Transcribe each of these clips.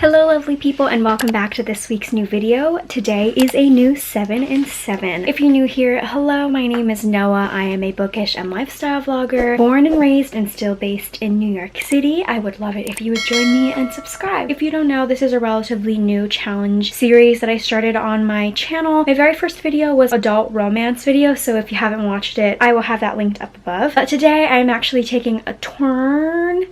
Hello lovely people and welcome back to this week's new video. Today is a new 7 in 7. If you're new here, hello, my name is Noah. I am a bookish and lifestyle vlogger, born and raised and still based in New York City. I would love it if you would join me and subscribe. If you don't know, this is a relatively new challenge series that I started on my channel. My very first video was adult romance video, so if you haven't watched it, I will have that linked up above. But today I'm actually taking a turn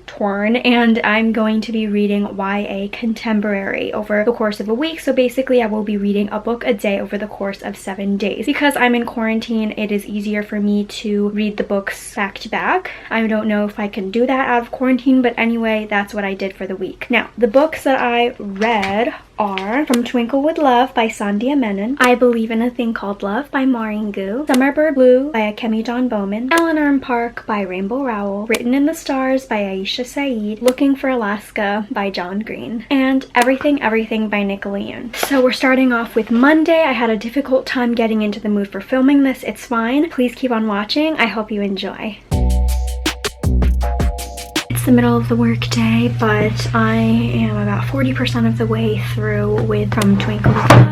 and I'm going to be reading YA contemporary over the course of a week. So basically I will be reading a book a day over the course of 7 days. Because I'm in quarantine, it is easier for me to read the books back to back. I don't know if I can do that out of quarantine, but anyway, that's what I did for the week. Now, the books that I read are From Twinkle with Love by Sandhya Menon, I Believe in a Thing Called Love by Maurene, Summer Blue by Akemi Bowman, Eleanor Park by Rainbow Rowell, Written in the Stars by Aisha Saeed, Looking for Alaska by John Green, and Everything by Nicola Yoon. So we're starting off with Monday. I had a difficult time getting into the mood for filming this. It's fine. Please keep on watching. I hope you enjoy. The middle of the workday, but I am about 40% of the way through with From Twinkle with Love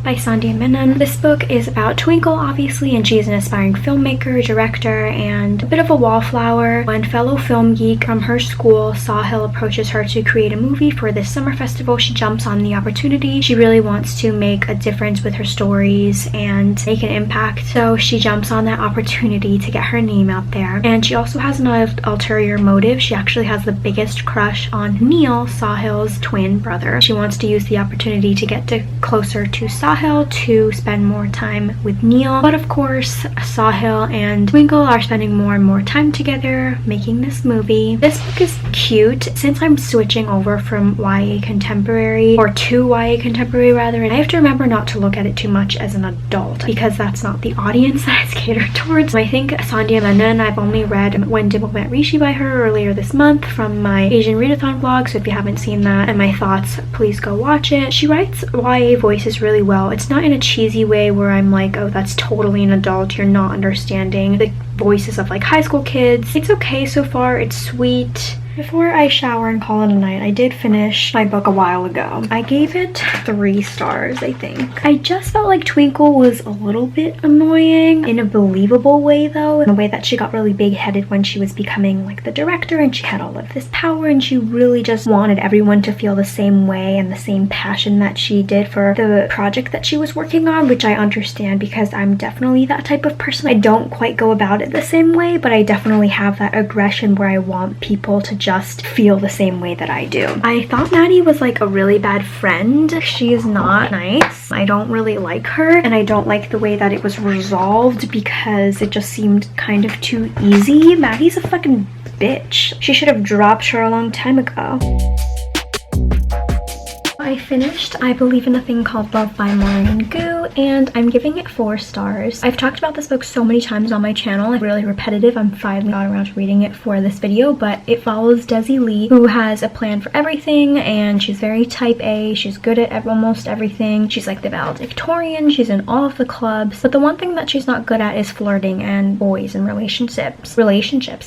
by Son Damon. This book is about Twinkle, obviously, and she's an aspiring filmmaker, director, and a bit of a wallflower. When fellow film geek from her school, Sahil, approaches her to create a movie for this summer festival, she jumps on the opportunity. She really wants to make a difference with her stories and make an impact, so she jumps on that opportunity to get her name out there. And she also has an ulterior motive. She actually has the biggest crush on Neil, Sahil's twin brother. She wants to use the opportunity to get closer to Sahil to spend more time with Neil. But of course, Sahil and Twinkle are spending more and more time together making this movie. This book is cute. Since I'm switching over from YA contemporary, or to YA contemporary rather, and I have to remember not to look at it too much as an adult because that's not the audience that it's catered towards. I think Sandhya Menon, I've only read When Dimple Met Rishi by her earlier this month from my Asian readathon vlog, so if you haven't seen that and my thoughts, please go watch it. She writes YA voices really well. It's not in a cheesy way where I'm like, oh, that's totally an adult, you're not understanding the voices of like high school kids. It's okay so far, it's sweet. Before I shower and call it a night, I did finish my book a while ago. I gave it 3 stars, I think. I just felt like Twinkle was a little bit annoying in a believable way though, in the way that she got really big-headed when she was becoming like the director and she had all of this power and she really just wanted everyone to feel the same way and the same passion that she did for the project that she was working on, which I understand because I'm definitely that type of person. I don't quite go about it the same way, but I definitely have that aggression where I want people to just feel the same way that I do. I thought Maddie was like a really bad friend. She is not nice. I don't really like her, and I don't like the way that it was resolved because it just seemed kind of too easy. Maddie's a fucking bitch. She should have dropped her a long time ago. I finished I Believe in a Thing Called Love by Maurene, and I'm giving it 4 stars. I've talked about this book so many times on my channel. It's really repetitive. I'm finally got around to reading it for this video, but it follows Desi Lee, who has a plan for everything, and she's very type A. She's good at almost everything. She's like the valedictorian. She's in all of the clubs, but the one thing that she's not good at is flirting and boys and relationships.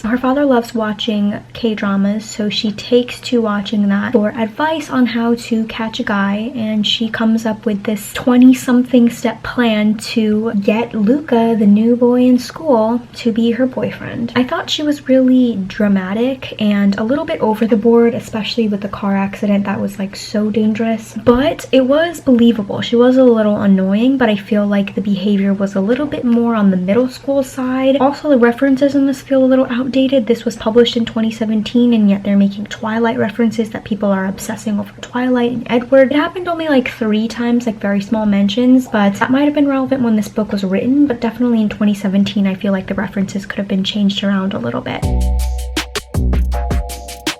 Her father loves watching K-dramas, so she takes to watching that for advice on how to catch a guy, and she comes up with this 20-something step plan to get Luca, the new boy in school, to be her boyfriend. I thought she was really dramatic and a little bit over the board, especially with the car accident that was like so dangerous, but it was believable. She was a little annoying, but I feel like the behavior was a little bit more on the middle school side. Also, the references in this feel a little outdated. This was published in 2017 and yet they're making Twilight references that people are obsessing over Twilight and Edward. It happened only like 3 times, like very small mentions, but that might have been relevant when this book was written, but definitely in 2017 I feel like the references could have been changed around a little bit.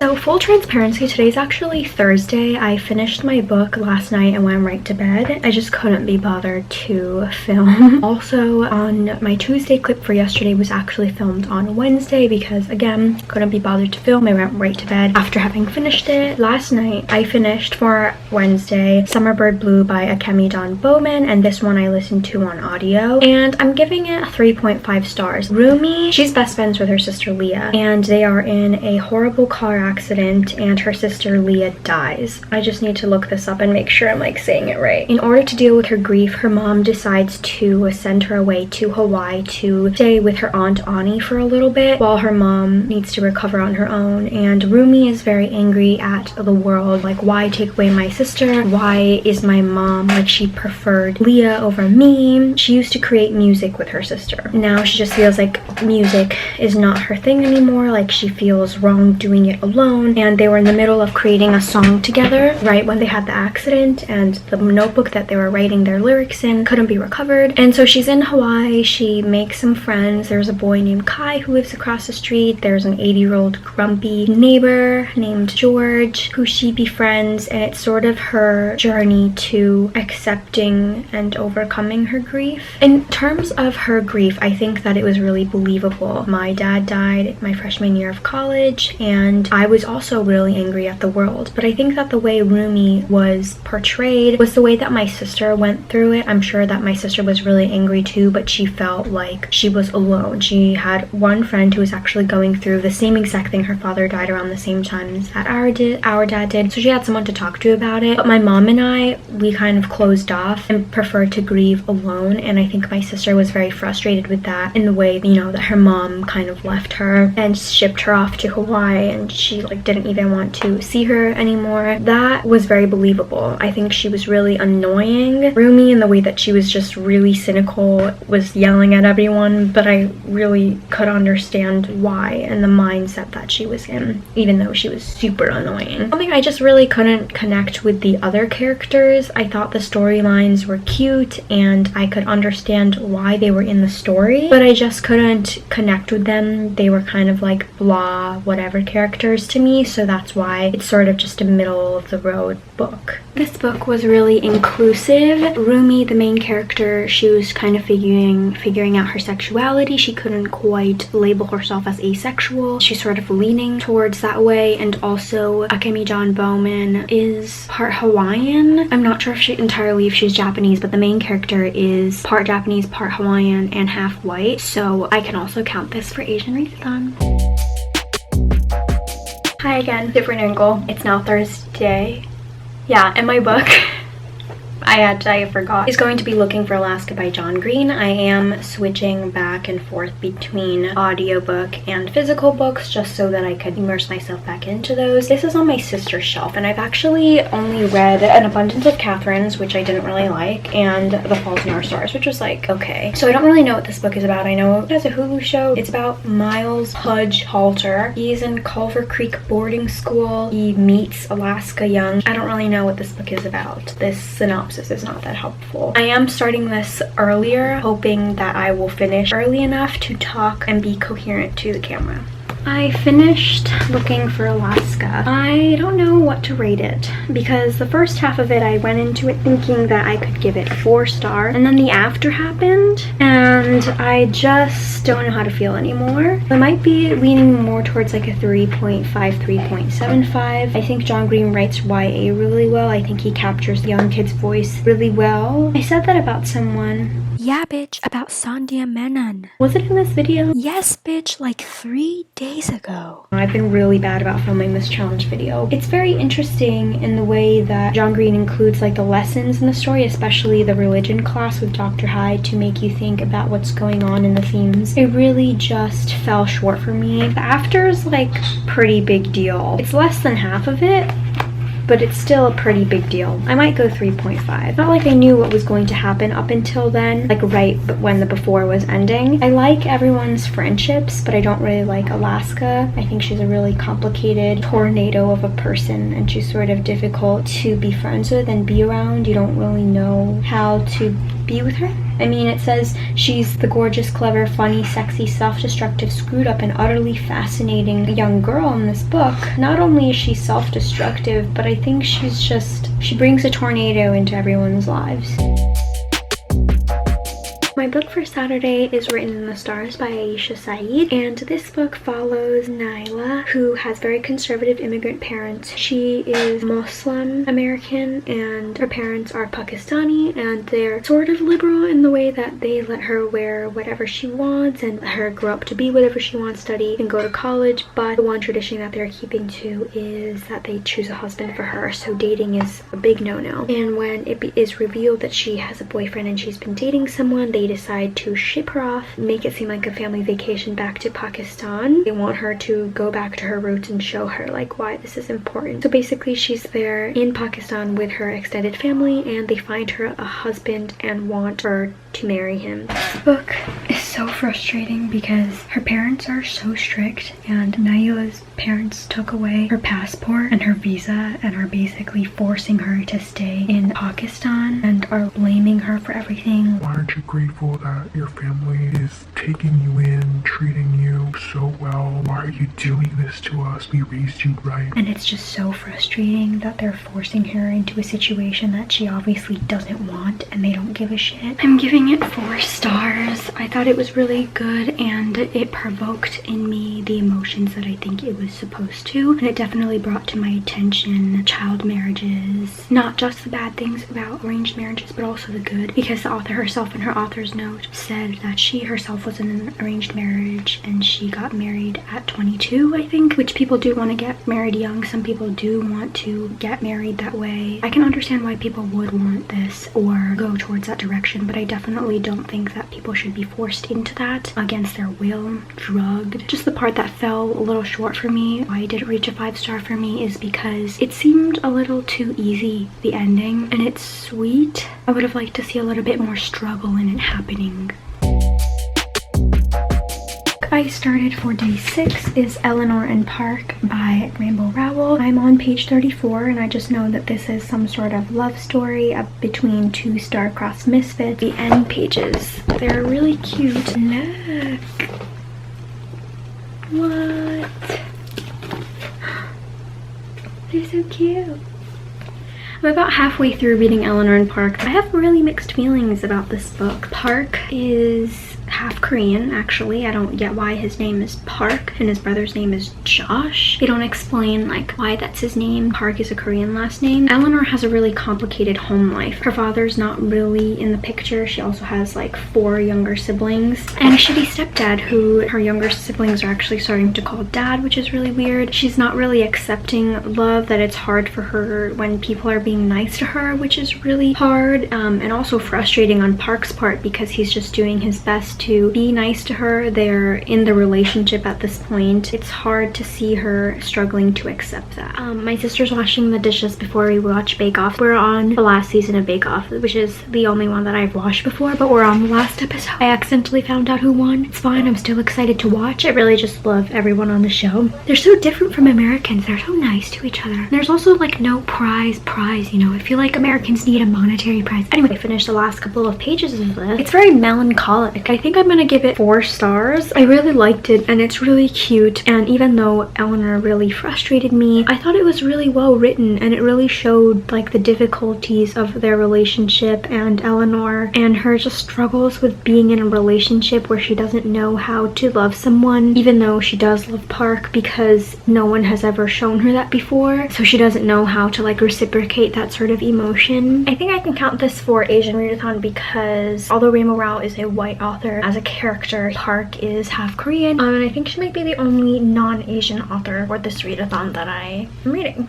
So full transparency, today's actually Thursday. I finished my book last night and went right to bed. I just couldn't be bothered to film. Also, on my Tuesday clip for yesterday was actually filmed on Wednesday because, again, couldn't be bothered to film. I went right to bed after having finished it. Last night, I finished for Wednesday Summer Blue by Akemi Bowman, and this one I listened to on audio, and I'm giving it 3.5 stars. Rumi, she's best friends with her sister Leah, and they are in a horrible car accident accident and her sister Leah dies. I just need to look this up and make sure I'm like saying it right. In order to deal with her grief, her mom decides to send her away to Hawaii to stay with her aunt Ani for a little bit while her mom needs to recover on her own. And Rumi is very angry at the world, like, why take away my sister? Why is my mom, like, she preferred Leah over me? She used to create music with her sister. Now she just feels like music is not her thing anymore, like she feels wrong doing it alone. And they were in the middle of creating a song together right when they had the accident, and the notebook that they were writing their lyrics in couldn't be recovered. And so she's in Hawaii, she makes some friends. There's a boy named Kai who lives across the street. There's an 80-year-old grumpy neighbor named George who she befriends, and it's sort of her journey to accepting and overcoming her grief. In terms of her grief, I think that it was really believable. My dad died my freshman year of college, and I was also really angry at the world. But I think that the way Rumi was portrayed was the way that my sister went through it. I'm sure that my sister was really angry too, but she felt like she was alone. She had one friend who was actually going through the same exact thing. Her father died around the same time that our dad did, so she had someone to talk to about it. But my mom and I, we kind of closed off and preferred to grieve alone, and I think my sister was very frustrated with that in the way, you know, that her mom kind of left her and shipped her off to Hawaii, and she like didn't even want to see her anymore. That was very believable. I think she was really annoying. Rumi, in the way that she was just really cynical, was yelling at everyone, but I really could understand why and the mindset that she was in, even though she was super annoying. Something I just really couldn't connect with the other characters. I thought the storylines were cute and I could understand why they were in the story, but I just couldn't connect with them. They were kind of like blah whatever characters to me, so that's why it's sort of just a middle of the road book. This book was really inclusive. Rumi, the main character, she was kind of figuring out her sexuality. She couldn't quite label herself as asexual. She's sort of leaning towards that way. And also Akemi Bowman is part Hawaiian. I'm not sure if she's Japanese, but the main character is part Japanese, part Hawaiian, and half white, so I can also count this for Asian readathon. Hi again, different angle. It's now Thursday. Yeah, and my book I forgot, is going to be Looking for Alaska by John Green. I am switching back and forth between audiobook and physical books just so that I could immerse myself back into those. This is on my sister's shelf, and I've actually only read An Abundance of Katherines, which I didn't really like, and The Fault in Our Stars, which was like, okay. So I don't really know what this book is about. I know it has a Hulu show. It's about Miles Pudge Halter. He's in Culver Creek boarding school. He meets Alaska Young. I don't really know what this book is about. This synopsis is not that helpful. I am starting this earlier, hoping that I will finish early enough to talk and be coherent to the camera. I finished Looking for Alaska. I don't know what to rate it because the first half of it I went into it thinking that I could give it 4 stars, and then the after happened and I just don't know how to feel anymore. I might be leaning more towards like a 3.5, 3.75. I think John Green writes YA really well. I think he captures the young kid's voice really well. I said that about someone. Yeah, bitch, about Sandhya Menon. Was it in this video? Yes, bitch, like 3 days ago. I've been really bad about filming this challenge video. It's very interesting in the way that John Green includes like the lessons in the story, especially the religion class with Dr. Hyde, to make you think about what's going on in the themes. It really just fell short for me. The after is like pretty big deal. It's less than half of it, but it's still a pretty big deal. I might go 3.5. Not like I knew what was going to happen up until then, like right when the before was ending. I like everyone's friendships, but I don't really like Alaska. I think she's a really complicated tornado of a person, and she's sort of difficult to be friends with and be around. You don't really know how to be with her. I mean, it says she's the gorgeous, clever, funny, sexy, self-destructive, screwed up, and utterly fascinating young girl in this book. Not only is she self-destructive, but I think she brings a tornado into everyone's lives. My book for Saturday is Written in the Stars by Aisha Saeed, and this book follows Nicola, who has very conservative immigrant parents. She is Muslim American and her parents are Pakistani, and they're sort of liberal in the way that they let her wear whatever she wants and let her grow up to be whatever she wants, study and go to college. But the one tradition that they're keeping to is that they choose a husband for her, so dating is a big no-no. And when it is revealed that she has a boyfriend and she's been dating someone, they decide to ship her off, make it seem like a family vacation back to Pakistan. They want her to go back to her roots and show her like why this is important. So basically she's there in Pakistan with her extended family, and they find her a husband and want her to marry him. This book is so frustrating because her parents are so strict, and Naila's parents took away her passport and her visa and are basically forcing her to stay in Pakistan and are blaming her for everything. Why aren't you grateful that your family is taking you in, treating you so well? Why are you doing this to us? We raised you right. And it's just so frustrating that they're forcing her into a situation that she obviously doesn't want, and they don't give a shit. I'm giving it 4 stars. I thought it was really good, and it provoked in me the emotions that I think it was supposed to, and it definitely brought to my attention child marriages, not just the bad things about arranged marriages but also the good, because the author herself in her author's note said that she herself was in an arranged marriage and she got married at 22, I think, which people do want to get married young. Some people do want to get married that way. I can understand why people would want this or go towards that direction, but I definitely don't think that people should be forced into that against their will, drugged. Just the part that fell a little short for me, why it didn't reach a 5-star for me, is because it seemed a little too easy, the ending, and it's sweet. I would have liked to see a little bit more struggle in it happening. I started for day 6 is Eleanor Park by Rainbow Rowell. I'm on page 34, and I just know that this is some sort of love story between 2 star-crossed misfits. The end pages, they're really cute. Look. What? They're so cute. I'm about halfway through reading Eleanor Park. I have really mixed feelings about this book. Park is half Korean, actually. I don't get why his name is Park and his brother's name is Josh. They don't explain like why that's his name. Park is a Korean last name. Eleanor has a really complicated home life. Her father's not really in the picture. She also has like 4 younger siblings and a shitty stepdad who her younger siblings are actually starting to call dad, which is really weird. She's not really accepting love, that it's hard for her when people are being nice to her, which is really hard, and also frustrating on Park's part because he's just doing his best to be nice to her. They're in the relationship at this point. It's hard to see her struggling to accept that. My sister's washing the dishes before we watch Bake Off. We're on the last season of Bake Off, which is the only one that I've watched before, but we're on the last episode. I accidentally found out who won. It's fine, I'm still excited to watch. I really just love everyone on the show. They're so different from Americans. They're so nice to each other. There's also like no prize, you know. I feel like Americans need a monetary prize. Anyway, I finished the last couple of pages of this. It's very melancholic. I think I'm gonna give it 4 stars. I really liked it, and it's really cute, and even though Eleanor really frustrated me, I thought it was really well written, and it really showed like the difficulties of their relationship and Eleanor and her just struggles with being in a relationship where she doesn't know how to love someone, even though she does love Park, because no one has ever shown her that before, so she doesn't know how to like reciprocate that sort of emotion. I think I can count this for Asian readathon because although Rainbow Rowell is a white author, as a character, Park is half Korean, and I think she might be the only non-Asian author for this readathon that I am reading.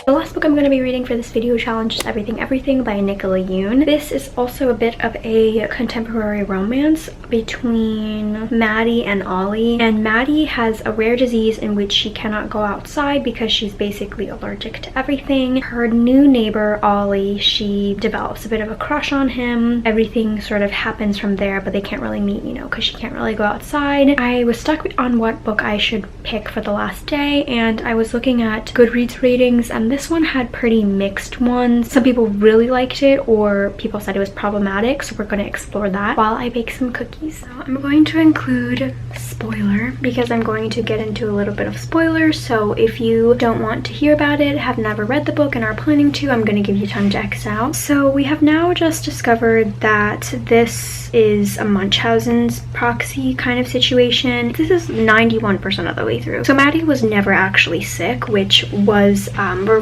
The last book I'm going to be reading for this video challenge is Everything by Nicola Yoon. This is also a bit of a contemporary romance between Maddie and Ollie. And Maddie has a rare disease in which she cannot go outside because she's basically allergic to everything. Her new neighbor, Ollie, she develops a bit of a crush on him. Everything sort of happens from there, but they can't really meet, you know, because she can't really go outside. I was stuck on what book I should pick for the last day, and I was looking at Goodreads ratings, and this one had pretty mixed ones. Some people really liked it, or people said it was problematic, so we're going to explore that while I bake some cookies. So I'm going to include spoiler because I'm going to get into a little bit of spoilers, so if you don't want to hear about it, have never read the book and are planning to, I'm going to give you time to X out. So we have now just discovered that this is a Munchausen's proxy kind of situation. This is 91% of the way through. So Maddie was never actually sick, which was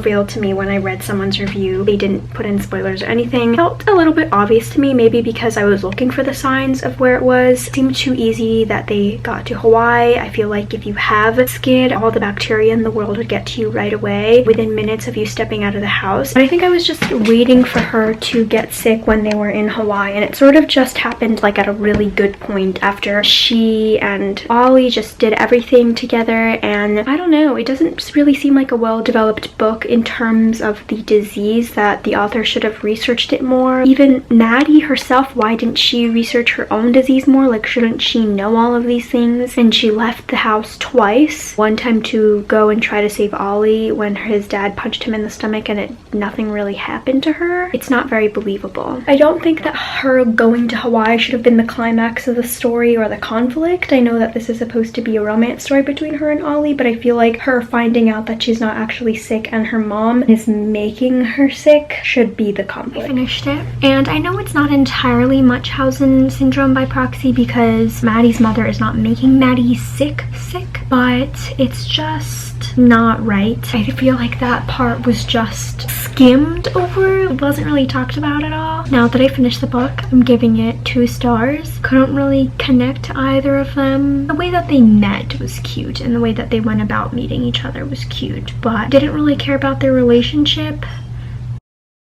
revealed to me when I read someone's review. They didn't put in spoilers or anything. It felt a little bit obvious to me, maybe because I was looking for the signs of where it was. It seemed too easy that they got to Hawaii. I feel like if you have skid, all the bacteria in the world would get to you right away within minutes of you stepping out of the house. But I think I was just waiting for her to get sick when they were in Hawaii, and it sort of just happened like at a really good point after she and Ollie just did everything together. And I don't know, it doesn't really seem like a well-developed book in terms of the disease, that the author should have researched it more. Even Maddie herself, why didn't she research her own disease more? Like, shouldn't she know all of these things? And she left the house twice. One time to go and try to save Ollie when his dad punched him in the stomach and nothing really happened to her. It's not very believable. I don't think that her going to Hawaii should have been the climax of the story or the conflict. I know that this is supposed to be a romance story between her and Ollie, but I feel like her finding out that she's not actually sick and her mom is making her sick should be the conflict. I finished it, and I know it's not entirely Munchausen syndrome by proxy because Maddie's mother is not making Maddie sick, but it's just not right. I feel like that part was just skimmed over. It wasn't really talked about at all. Now that I finished the book, I'm giving it 2 stars. Couldn't really connect to either of them. The way that they met was cute, and the way that they went about meeting each other was cute, but didn't really care about their relationship.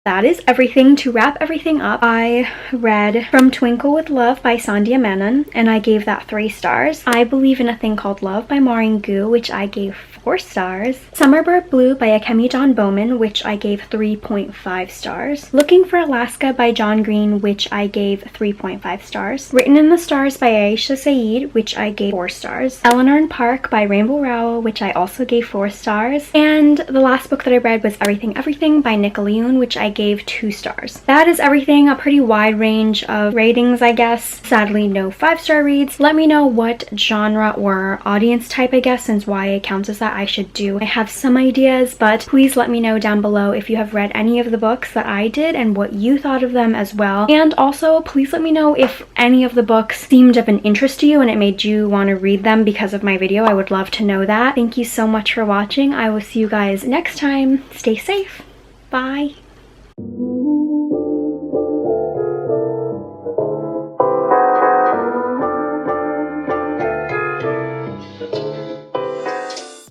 That is everything. To wrap everything up, I read From Twinkle with Love by Sandhya Menon, and I gave that 3 stars. I Believe in a Thing Called Love by Maurene, which I gave 4 stars. Summerbird Blue by Akemi Bowman, which I gave 3.5 stars. Looking for Alaska by John Green, which I gave 3.5 stars. Written in the Stars by Aisha Saeed, which I gave 4 stars. Eleanor Park by Rainbow Rowell, which I also gave 4 stars. And the last book that I read was Everything by Nicola, which I gave 2 stars. That is everything. A pretty wide range of ratings, I guess. Sadly, no 5-star reads. Let me know what genre or audience type, I guess, since YA counts as that, I should do. I have some ideas, but please let me know down below if you have read any of the books that I did and what you thought of them as well. And also, please let me know if any of the books seemed of an interest to you and it made you want to read them because of my video. I would love to know that. Thank you so much for watching. I will see you guys next time. Stay safe. Bye.